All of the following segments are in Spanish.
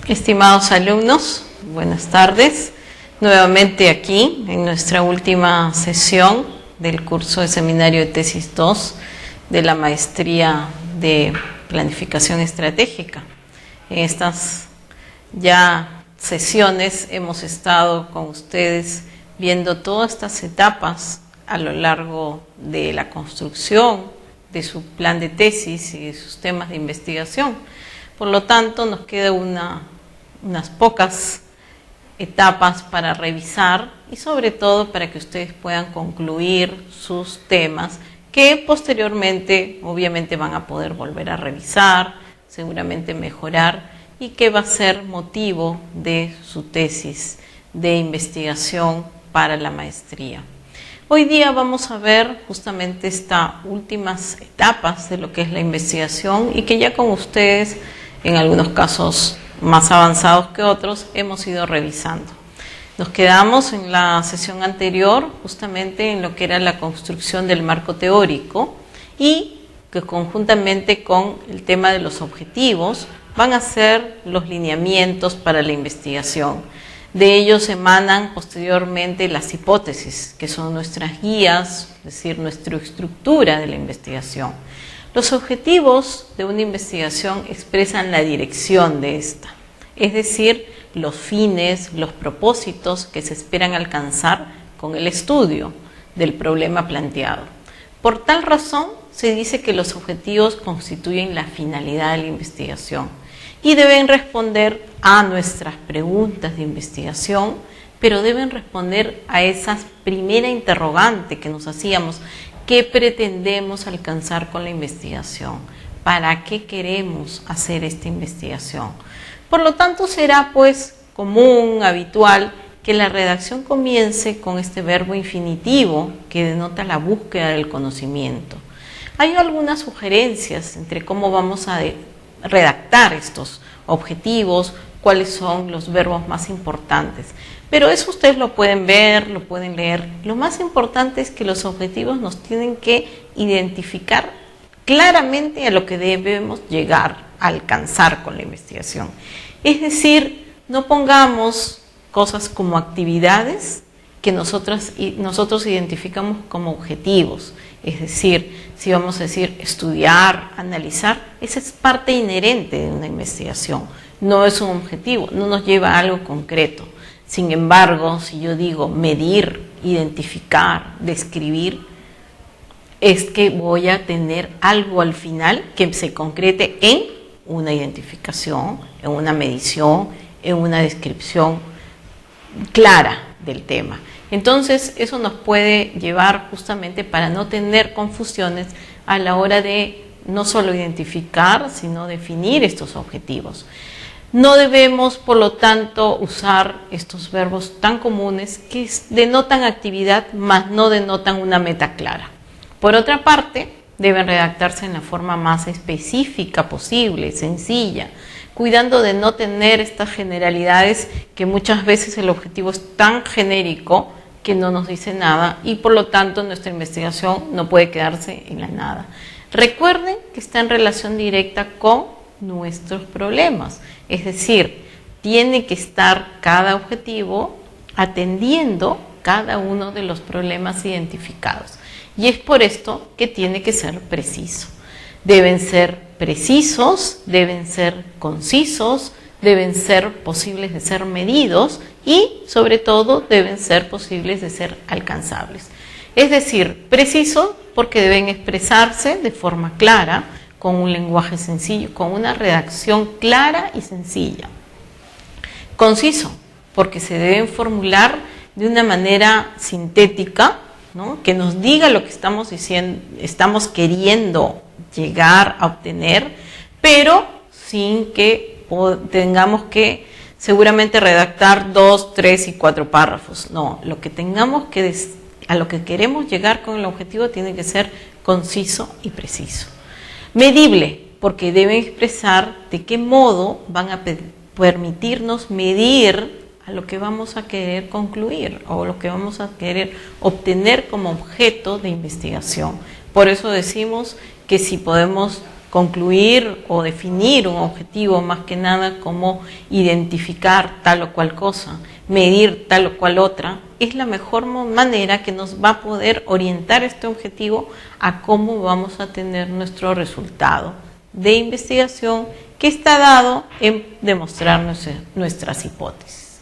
Estimados alumnos, buenas tardes. Nuevamente aquí en nuestra última sesión del curso de Seminario de Tesis 2 de la Maestría de Planificación Estratégica. En estas ya sesiones hemos estado con ustedes viendo todas estas etapas a lo largo de la construcción de su plan de tesis y de sus temas de investigación. Por lo tanto, nos queda unas pocas etapas para revisar y sobre todo para que ustedes puedan concluir sus temas que posteriormente obviamente van a poder volver a revisar, seguramente mejorar y que va a ser motivo de su tesis de investigación para la maestría. Hoy día vamos a ver justamente estas últimas etapas de lo que es la investigación y que ya con ustedes, en algunos casos más avanzados que otros, hemos ido revisando. Nos quedamos en la sesión anterior justamente en lo que era la construcción del marco teórico y que conjuntamente con el tema de los objetivos van a ser los lineamientos para la investigación. De ellos emanan posteriormente las hipótesis, que son nuestras guías, es decir, nuestra estructura de la investigación. Los objetivos de una investigación expresan la dirección de esta, es decir, los fines, los propósitos que se esperan alcanzar con el estudio del problema planteado. Por tal razón, se dice que los objetivos constituyen la finalidad de la investigación y deben responder a nuestras preguntas de investigación, pero deben responder a esa primera interrogante que nos hacíamos: ¿qué pretendemos alcanzar con la investigación? ¿Para qué queremos hacer esta investigación? Por lo tanto, será pues común, habitual, que la redacción comience con este verbo infinitivo que denota la búsqueda del conocimiento. Hay algunas sugerencias entre cómo vamos a redactar estos objetivos, cuáles son los verbos más importantes. Pero eso ustedes lo pueden ver, lo pueden leer. Lo más importante es que los objetivos nos tienen que identificar claramente a lo que debemos llegar a alcanzar con la investigación. Es decir, no pongamos cosas como actividades que nosotros identificamos como objetivos. Es decir, si vamos a decir estudiar, analizar, esa es parte inherente de una investigación. No es un objetivo, no nos lleva a algo concreto. Sin embargo, si yo digo medir, identificar, describir, es que voy a tener algo al final que se concrete en una identificación, en una medición, en una descripción clara del tema. Entonces, eso nos puede llevar justamente para no tener confusiones a la hora de no solo identificar, sino definir estos objetivos. No debemos, por lo tanto, usar estos verbos tan comunes que denotan actividad, mas no denotan una meta clara. Por otra parte, deben redactarse en la forma más específica posible, sencilla, cuidando de no tener estas generalidades que muchas veces el objetivo es tan genérico que no nos dice nada y por lo tanto nuestra investigación no puede quedarse en la nada. Recuerden que está en relación directa con nuestros problemas, es decir, tiene que estar cada objetivo atendiendo cada uno de los problemas identificados. Y es por esto que tiene que ser preciso. Deben ser precisos, deben ser concisos, deben ser posibles de ser medidos y, sobre todo, deben ser posibles de ser alcanzables. Es decir, preciso porque deben expresarse de forma clara, con un lenguaje sencillo, con una redacción clara y sencilla. Conciso, porque se deben formular de una manera sintética, ¿no?, que nos diga lo que estamos diciendo, estamos queriendo llegar a obtener, pero sin que tengamos que seguramente redactar 2, 3 y 4 párrafos. No, lo que tengamos que a lo que queremos llegar con el objetivo tiene que ser conciso y preciso. Medible, porque deben expresar de qué modo van a permitirnos medir a lo que vamos a querer concluir o lo que vamos a querer obtener como objeto de investigación. Por eso decimos que si podemos concluir o definir un objetivo, más que nada como identificar tal o cual cosa, medir tal o cual otra, es la mejor manera que nos va a poder orientar este objetivo a cómo vamos a tener nuestro resultado de investigación que está dado en demostrar nuestras hipótesis.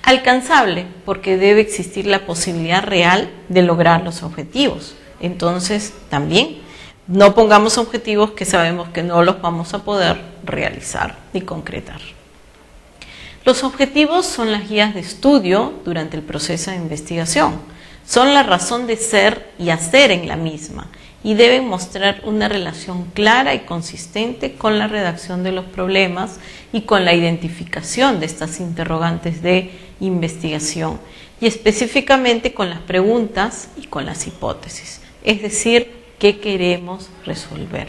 Alcanzable, porque debe existir la posibilidad real de lograr los objetivos. Entonces, también no pongamos objetivos que sabemos que no los vamos a poder realizar ni concretar. Los objetivos son las guías de estudio durante el proceso de investigación. Son la razón de ser y hacer en la misma y deben mostrar una relación clara y consistente con la redacción de los problemas y con la identificación de estas interrogantes de investigación y específicamente con las preguntas y con las hipótesis. Es decir, ¿qué queremos resolver?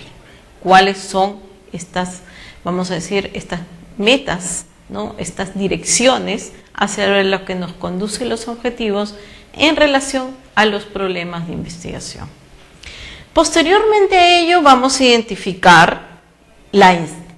¿Cuáles son estas, vamos a decir, estas metas, ¿no? Estas direcciones hacia lo que nos conduce los objetivos en relación a los problemas de investigación? Posteriormente a ello vamos a identificar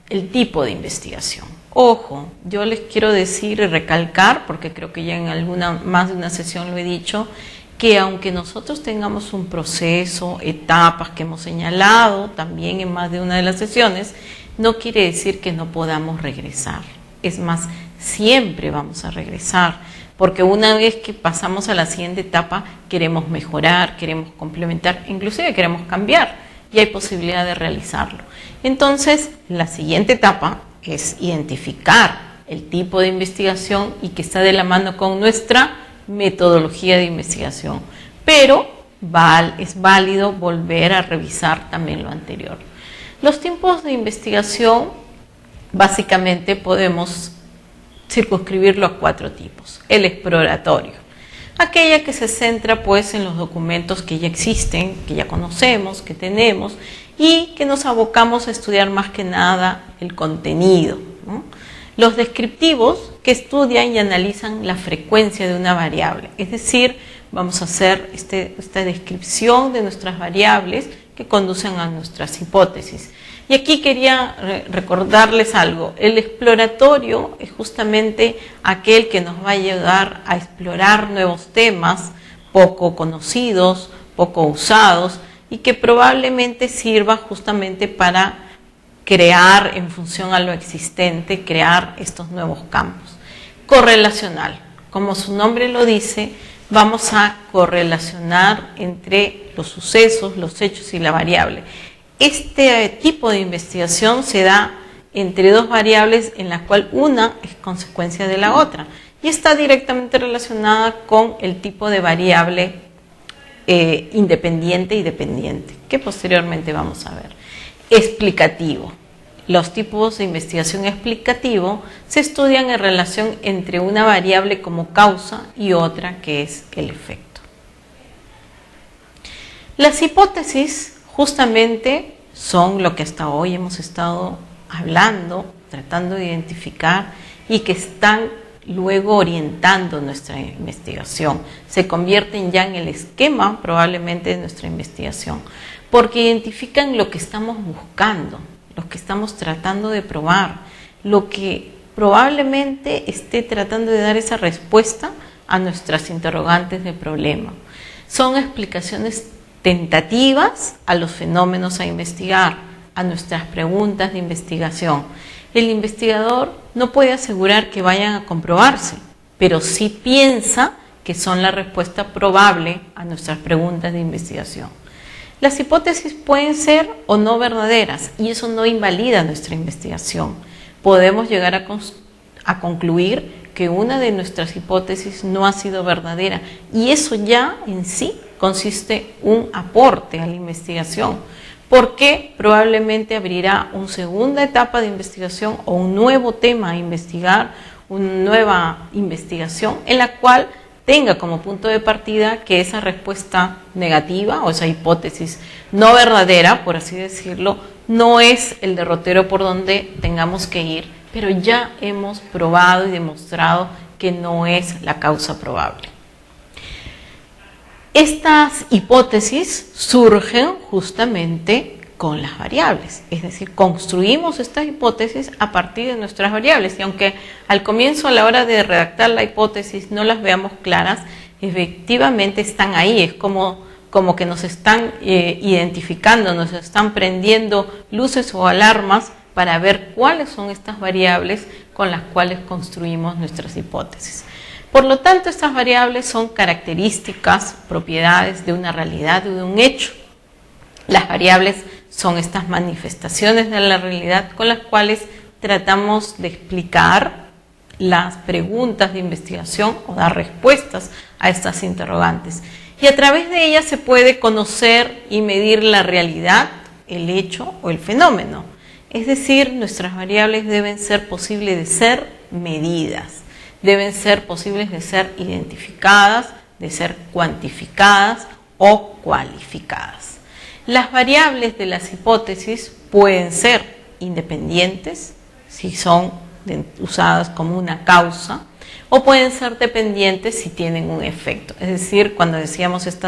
el tipo de investigación. Ojo, yo les quiero decir y recalcar, porque creo que ya en más de una sesión lo he dicho, que aunque nosotros tengamos un proceso, etapas que hemos señalado también en más de una de las sesiones, no quiere decir que no podamos regresar. Es más, siempre vamos a regresar, porque una vez que pasamos a la siguiente etapa queremos mejorar, queremos complementar, inclusive queremos cambiar y hay posibilidad de realizarlo. Entonces, la siguiente etapa es identificar el tipo de investigación y que está de la mano con nuestra metodología de investigación, pero es válido volver a revisar también lo anterior. Los tiempos de investigación básicamente podemos circunscribirlo a 4 tipos. El exploratorio, aquella que se centra pues en los documentos que ya existen, que ya conocemos, que tenemos y que nos abocamos a estudiar más que nada el contenido, ¿no? Los descriptivos, que estudian y analizan la frecuencia de una variable, es decir, vamos a hacer esta descripción de nuestras variables que conducen a nuestras hipótesis. Y aquí quería recordarles algo. El exploratorio es justamente aquel que nos va a ayudar a explorar nuevos temas poco conocidos, poco usados y que probablemente sirva justamente para crear en función a lo existente, crear estos nuevos campos. Correlacional, como su nombre lo dice, vamos a correlacionar entre los sucesos, los hechos y la variable. Este tipo de investigación se da entre 2 variables en la cual una es consecuencia de la otra y está directamente relacionada con el tipo de variable independiente y dependiente, que posteriormente vamos a ver. Explicativo. Los tipos de investigación explicativo se estudian en relación entre una variable como causa y otra que es el efecto. Las hipótesis justamente son lo que hasta hoy hemos estado hablando, tratando de identificar y que están luego orientando nuestra investigación. Se convierten ya en el esquema probablemente de nuestra investigación, porque identifican lo que estamos buscando, lo que estamos tratando de probar, lo que probablemente esté tratando de dar esa respuesta a nuestras interrogantes de problema. Son explicaciones tentativas a los fenómenos a investigar, a nuestras preguntas de investigación. El investigador no puede asegurar que vayan a comprobarse, pero sí piensa que son la respuesta probable a nuestras preguntas de investigación. Las hipótesis pueden ser o no verdaderas y eso no invalida nuestra investigación. Podemos llegar a concluir que una de nuestras hipótesis no ha sido verdadera y eso ya en sí consiste un aporte a la investigación, porque probablemente abrirá una segunda etapa de investigación o un nuevo tema a investigar, una nueva investigación en la cual tenga como punto de partida que esa respuesta negativa o esa hipótesis no verdadera, por así decirlo, no es el derrotero por donde tengamos que ir, pero ya hemos probado y demostrado que no es la causa probable. Estas hipótesis surgen justamente con las variables, es decir, construimos estas hipótesis a partir de nuestras variables, y aunque al comienzo, a la hora de redactar la hipótesis, no las veamos claras, efectivamente están ahí, es como que nos están identificando, nos están prendiendo luces o alarmas para ver cuáles son estas variables con las cuales construimos nuestras hipótesis. Por lo tanto, estas variables son características, propiedades de una realidad, de un hecho. Las variables son estas manifestaciones de la realidad con las cuales tratamos de explicar las preguntas de investigación o dar respuestas a estas interrogantes. Y a través de ellas se puede conocer y medir la realidad, el hecho o el fenómeno. Es decir, nuestras variables deben ser posibles de ser medidas, deben ser posibles de ser identificadas, de ser cuantificadas o cualificadas. Las variables de las hipótesis pueden ser independientes, si son usadas como una causa, o pueden ser dependientes si tienen un efecto. Es decir, cuando decíamos este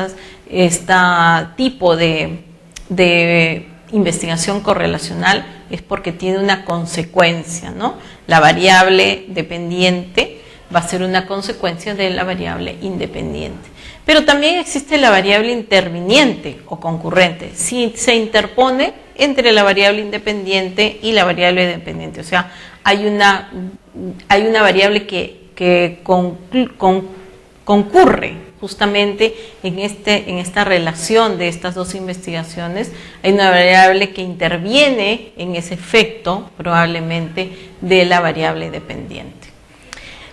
tipo de investigación correlacional es porque tiene una consecuencia, ¿no? La variable dependiente va a ser una consecuencia de la variable independiente. Pero también existe la variable interviniente o concurrente, si se interpone entre la variable independiente y la variable dependiente. O sea, hay una variable que concurre justamente en esta relación de estas dos investigaciones. Hay una variable que interviene en ese efecto, probablemente, de la variable dependiente.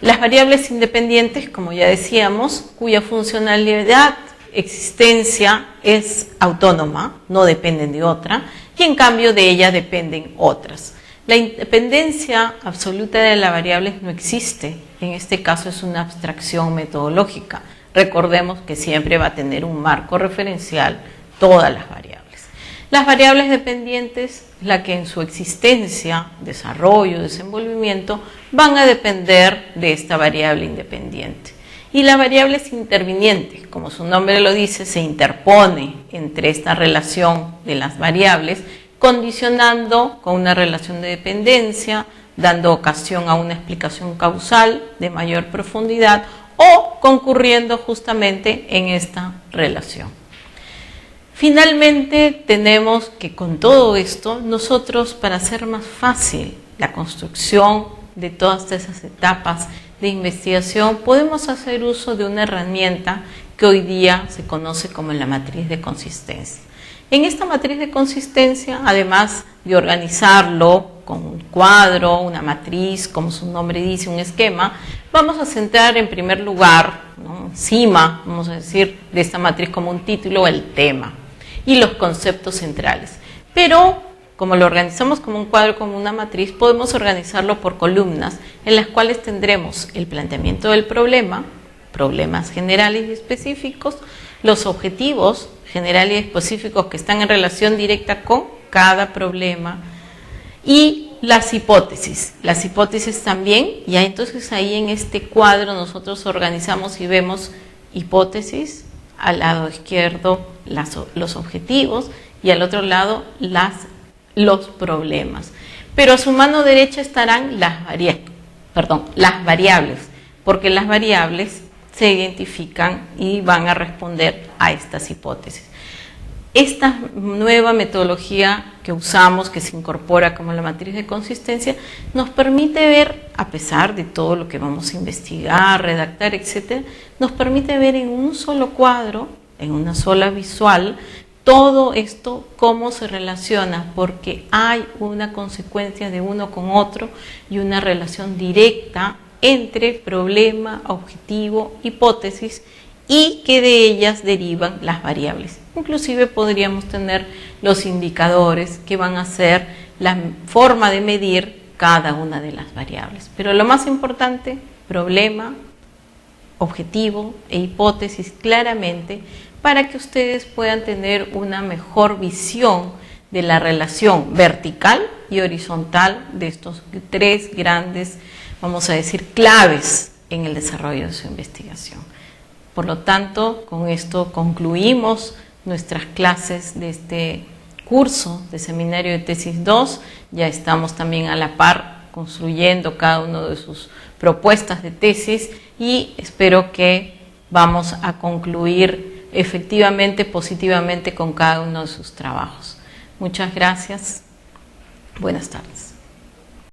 Las variables independientes, como ya decíamos, cuya funcionalidad, existencia es autónoma, no dependen de otra, y en cambio de ella dependen otras. La independencia absoluta de las variables no existe, en este caso es una abstracción metodológica. Recordemos que siempre va a tener un marco referencial todas las variables. Las variables dependientes, la que en su existencia, desarrollo, desenvolvimiento, van a depender de esta variable independiente. Y las variables intervinientes, como su nombre lo dice, se interpone entre esta relación de las variables, condicionando con una relación de dependencia, dando ocasión a una explicación causal de mayor profundidad o concurriendo justamente en esta relación. Finalmente, tenemos que con todo esto, nosotros, para hacer más fácil la construcción de todas esas etapas de investigación, podemos hacer uso de una herramienta que hoy día se conoce como la matriz de consistencia. En esta matriz de consistencia, además de organizarlo con un cuadro, una matriz, como su nombre dice, un esquema, vamos a centrar en primer lugar, ¿no?, encima, vamos a decir, de esta matriz como un título, el tema y los conceptos centrales. Pero, como lo organizamos como un cuadro, como una matriz, podemos organizarlo por columnas en las cuales tendremos el planteamiento del problema, problemas generales y específicos, los objetivos generales y específicos que están en relación directa con cada problema y las hipótesis. Las hipótesis también, ya entonces ahí en este cuadro nosotros organizamos y vemos hipótesis, al lado izquierdo los objetivos y al otro lado los problemas. Pero a su mano derecha estarán las variables, porque las variables se identifican y van a responder a estas hipótesis. Esta nueva metodología que usamos, que se incorpora como la matriz de consistencia, nos permite ver, a pesar de todo lo que vamos a investigar, redactar, etc., nos permite ver en un solo cuadro, en una sola visual, todo esto, cómo se relaciona, porque hay una consecuencia de uno con otro y una relación directa entre problema, objetivo, hipótesis, y que de ellas derivan las variables. Inclusive podríamos tener los indicadores que van a ser la forma de medir cada una de las variables. Pero lo más importante, problema, objetivo e hipótesis claramente, para que ustedes puedan tener una mejor visión de la relación vertical y horizontal de estos tres grandes, vamos a decir, claves en el desarrollo de su investigación. Por lo tanto, con esto concluimos nuestras clases de este curso de seminario de tesis 2, ya estamos también a la par construyendo cada uno de sus propuestas de tesis y espero que vamos a concluir efectivamente, positivamente con cada uno de sus trabajos. Muchas gracias. Buenas tardes.